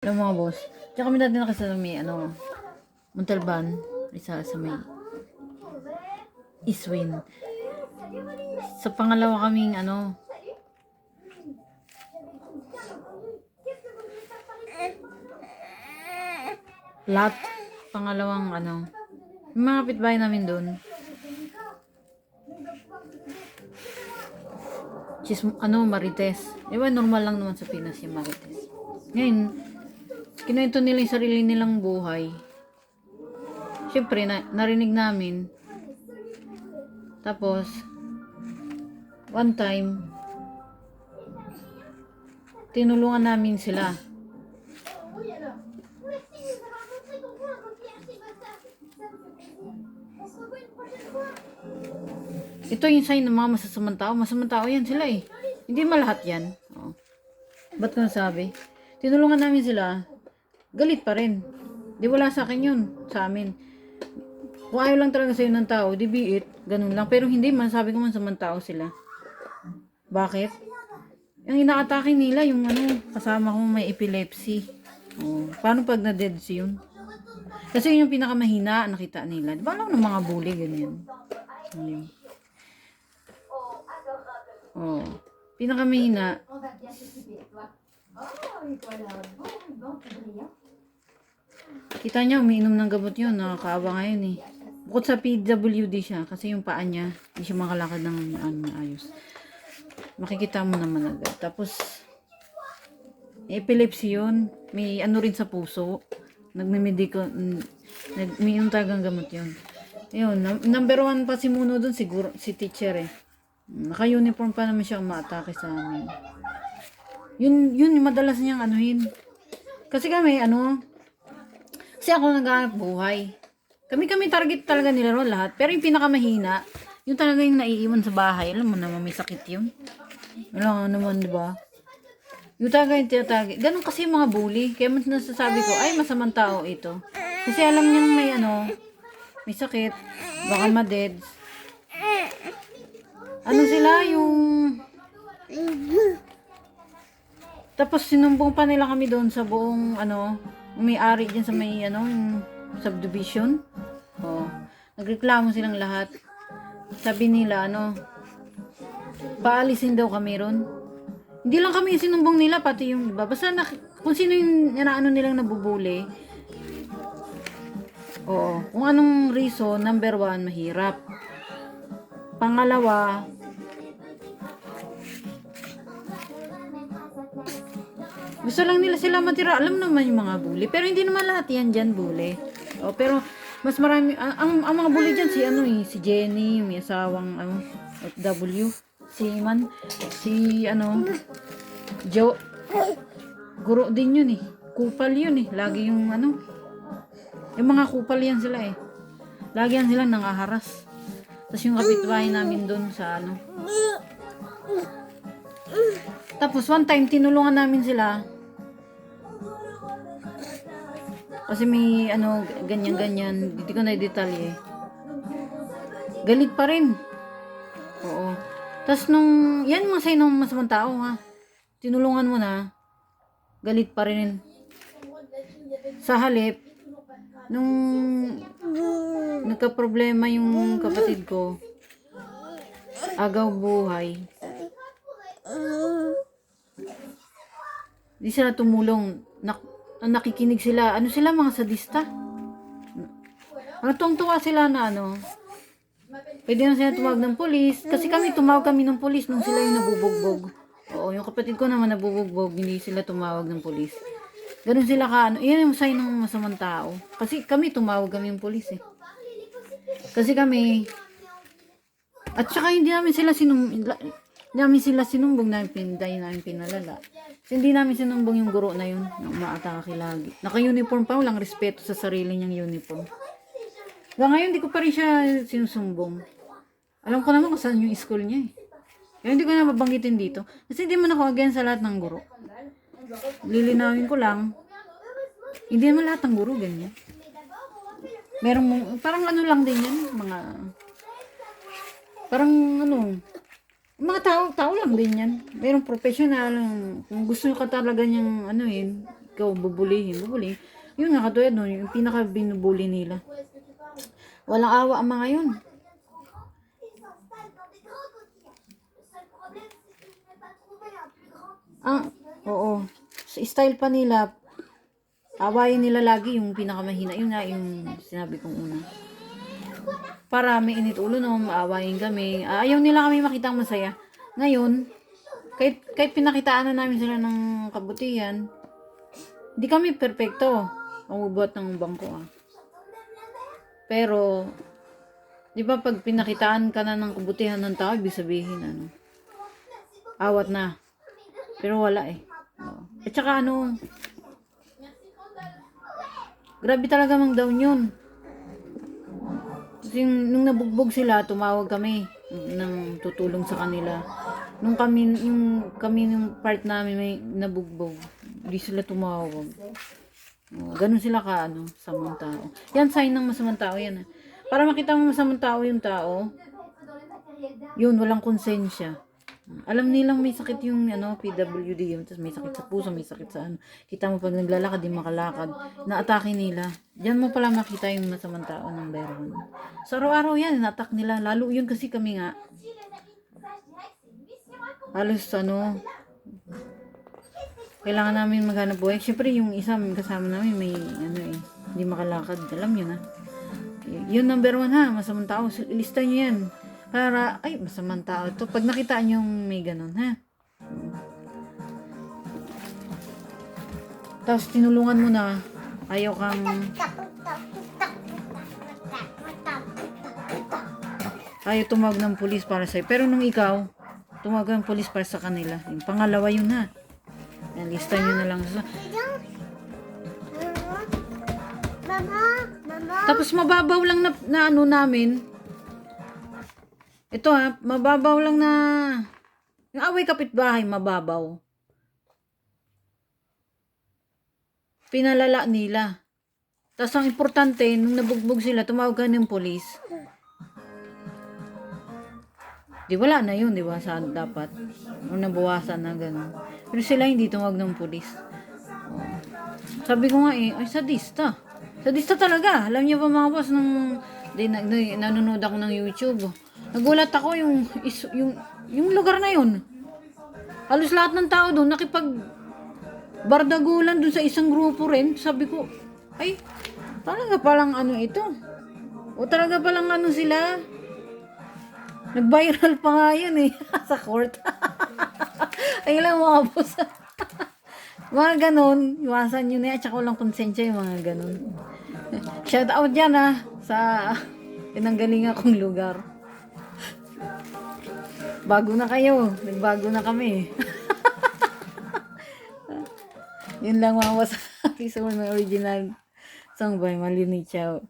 Alam mo mga boss, tsaka kami dati nakasama may Montalban, isa sa may Iswin. Sa pangalawa kaming lot, pangalawang yung mga kapitbahay namin doon. Marites. Diba normal lang naman sa Pinas yung Marites. Ngayon, kinuwento nila yung sarili nilang buhay. Siyempre, narinig namin. Tapos, one time, tinulungan namin sila. Ito yung sign ng mga masasamang tao. Masamang tao yan sila eh. Hindi malahat yan. Oh. Ba't ko nasabi? Tinulungan namin sila. Galit pa rin. Di wala sa akin yun. Sa amin. Kung ayaw lang talaga sa'yo ng tao, di biit. Ganun lang. Pero hindi man. Sabi ko man masamang tao sila. Bakit? Yung inaatake nila, yung kasama ko may epilepsy. Oh. Paano pag na-deads yun? Kasi yun yung pinakamahina nakita nila. Di ba lang ng mga bully, ganyan. Ayun. Oh. Pinakamahina. Kita niya, umiinom ng gamot yun. Nakakaawa ngayon eh. Bukod sa PWD siya. Kasi yung paa niya, hindi siya makalakad ng ayos. Makikita mo naman agad. Tapos, epilepsy yun. May rin sa puso. Umiinom talagang gamot yun. Ayun, number 1 pa si Muno dun, siguro, si teacher eh. Naka-uniform pa naman siya umaatake sa amin. Yun yung madalas niyang anuhin. Kasi kami, kasi ako naghahanap buhay. Kami target talaga nila ron lahat. Pero yung pinakamahina, yung talaga yung naiiwan sa bahay. Alam mo naman, may sakit yun. Alam naman, di ba? Yung talaga yung tinatarget. Ganun kasi yung mga bully. Kaya mas nasasabi ko, ay, masamang tao ito. Kasi alam niyang may sakit. Baka ma-deads. Sila yung... Tapos sinumbong pa nila kami doon sa buong may-ari dyan sa may yung subdivision. Oh, nagreklamo silang lahat. Sabi nila paalisin daw kami ron. Hindi lang kami yung sinumbong nila, pati yung iba. Basta kung sino yung nilang nabubuli. Oo, kung anong reason, number 1, mahirap. Pangalawa, gusto lang nila sila matira. Alam naman yung mga bully. Pero hindi naman lahat yan dyan bully. O, pero mas marami. Ang mga bully dyan si Jenny, may asawang FW. Si Man. Si Joe. Guro din yun eh. Kupal yun eh. Lagi yung yung mga kupal yan sila eh. Lagi yan sila nangaharas. Tapos yung kapitbahay namin dun sa Tapos one time tinulungan namin sila. Kasi may ganyan-ganyan, hindi ko na i-detalye. Galit pa rin. Oo. Tapos yan mga sign ng masamang tao ha. Tinulungan mo na, galit pa rin. Sa halip, nung nagka-problema yung kapatid ko, agaw buhay, di sila tumulong. Nakikinig sila. Sila mga sadista. Tuwang-tuwa sila na pwede na sila tumawag ng polis. Kasi tumawag kami ng polis nung sila yung nabubugbog. Oo, yung kapatid ko naman nabubugbog, hindi sila tumawag ng polis. Ganun sila yan yung sign ng masamang tao. Kasi tumawag kami ng polis eh. Kasi kami, at saka hindi namin sila sinumbong namin pinalala. So, hindi namin sinumbong yung guro na yun na umaatake lagi. Naka-uniform pa, walang respeto sa sarili niyang uniform. Hanggang ngayon, hindi ko pa rin siya sinusumbong. Alam ko naman kung saan yung school niya eh. Kaya hindi ko na mabanggitin dito. Kasi hindi man ako against sa lahat ng guro. Lilinawin ko lang, hindi naman lahat ng guro ganyan. Merong, parang lang din yan, parang mga tao lang din yan. Merong professional, kung gusto ka talaga niyang ikaw bubulihin. Yun nga, katulad nun, yung pinaka binubuli nila. Walang awa ang mga yun. Oo. Sa style pa nila, awayin nila lagi yung pinakamahina. Yun nga, yung sinabi kong una. Para may init ulo no, maawayin kami. Ayaw nila kami makitang masaya. Ngayon, kahit pinakitaan na namin sila ng kabutihan, hindi kami perpekto. Umubuhat ng bangko Pero, di ba pag pinakitaan ka na ng kabutihan ng tao, ibig sabihin, awat na. Pero wala At saka grabe talaga mang down yun. Kasi nung nabugbog sila, tumawag kami ng tutulong sa kanila. Nung kami yung part namin may nabugbog, hindi sila tumawag. Ganun sila samang tao. Yan, sign ng masamang tao yan. Para makita mo masamang tao yung tao, yun, walang konsensya. Alam nilang may sakit yung PWD yun, tapos may sakit sa puso, may sakit sa Kita mo pag naglalakad, di makalakad, naatake nila. Diyan mo pala makita yung masamang tao ng Beron. So araw-araw yan, na-attack nila. Lalo yun kasi kami nga, halos kailangan namin maghanap buhay. Siyempre yung isa kasama namin may hindi makalakad. Alam nyo na. Yun number 1 masamang tao. Ilista nyo yan. Para, masamang tao to. Pag nakita nyo yung may ganun Tapos tinulungan mo na. Ayaw kang tumawag ng pulis para sa'yo. Pero nung ikaw, tumawag ng pulis para sa kanila. Yung pangalawa yun Lista nyo na lang. Tapos mababaw lang na namin. Ito mababaw lang na yung away kapitbahay, mababaw. Pinalala nila. Tapos ang importante, nung nabugbog sila, tumawag ka ng polis. Di wala na yun, di ba? Saan dapat? O nabawasan na gano'n. Pero sila hindi tumawag ng pulis. Sabi ko nga sadista. Sadista talaga. Alam niyo ba mga boss, nanonood ako ng YouTube. Nagulat ako yung lugar na yun. Halos lahat ng tao doon bardagulan doon sa isang grupo rin. Sabi ko, talaga palang ito. O talaga palang sila. Nag-viral pa nga yun sa court. Ay lang mga boss. Mga ganon, iwasan nyo na at saka walang konsensya yung mga ganon. Shout out dyan sa pinanggaling akong lugar. Bago na kayo, nagbago na kami. Yun lang mga boss. Isa mo original song by Malini Chao.